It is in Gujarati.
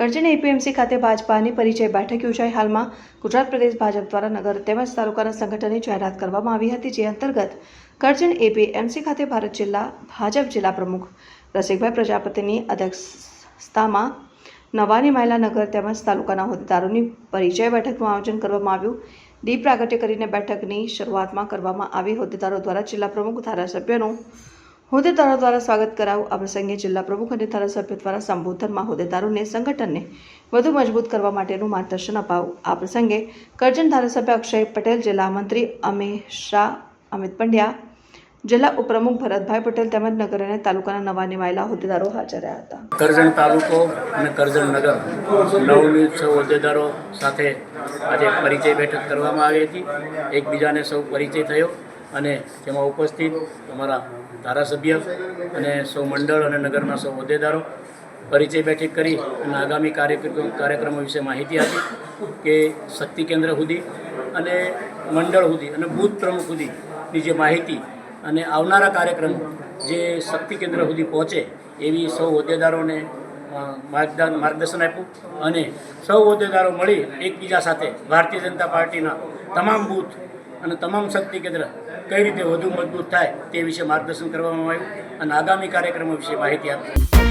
કરજણ એપીએમસી ખાતે ભાજપાની પરિચય બેઠક યોજાઈ। હાલમાં ગુજરાત પ્રદેશ ભાજપ દ્વારા નગર તેમજ તાલુકાના સંગઠનની જાહેરાત કરવામાં આવી હતી, જે અંતર્ગત કરજણ એપીએમસી ખાતે ભારત જિલ્લા ભાજપ જિલ્લા પ્રમુખ રસિકભાઈ પ્રજાપતિની અધ્યક્ષતામાં નવાની માયલા નગર તેમજ તાલુકાના હોદ્દેદારોની પરિચય બેઠકનું આયોજન કરવામાં આવ્યું। દીપ પ્રાગટ્ય કરીને બેઠકની શરૂઆતમાં કરવામાં આવી। હોદ્દેદારો દ્વારા જિલ્લા પ્રમુખ ધારાસભ્યનું હોદ્દેદારો દ્વારા સ્વાગત કરાયું। આ પ્રસંગે જિલ્લા પ્રમુખ અને ધારાસભ્ય દ્વારા સંબોધનમાં હોદ્દેદારોને સંગઠનને વધુ મજબૂત કરવા માટેનું માર્ગદર્શન અપાયું। આ પ્રસંગે કરજણ ધારાસભ્ય અક્ષય પટેલ, જિલ્લા મંત્રી અમિત શાહ, અમિત પંડ્યા, જિલ્લા ઉપપ્રમુખ ભરતભાઈ પટેલ તેમજ નગર અને તાલુકાના નવાની માયલા હોદ્દેદારો હાજર રહ્યા હતા। કરજણ તાલુકો અને કરજણ નગર નવનિયુક્ત હોદ્દેદારો સાથે આજે પરિચય બેઠક કરવામાં આવી હતી। એકબીજાને સૌ પરિચય થયો અને તેમાં ઉપસ્થિત અમારા ધારાસભ્ય અને સૌ મંડળ અને નગરના સૌ હોદ્દેદારો પરિચય બેઠક કરી અને આગામી કાર્યક્રમો વિશે માહિતી આપી કે શક્તિ કેન્દ્ર સુધી અને મંડળ સુધી અને બૂથ પ્રમુખ સુધીની જે માહિતી અને આવનારા કાર્યક્રમો જે શક્તિ કેન્દ્ર સુધી પહોંચે એવી સૌ હોદ્દેદારોને માર્ગદર્શન આપ્યું અને સૌ હોદ્દેદારો મળી એકબીજા સાથે ભારતીય જનતા પાર્ટીના તમામ બૂથ અને તમામ શક્તિ કેન્દ્ર કઈ રીતે વધુ મજબૂત થાય તે વિશે માર્ગદર્શન કરવામાં આવ્યું અને આગામી કાર્યક્રમો વિશે માહિતી આપી।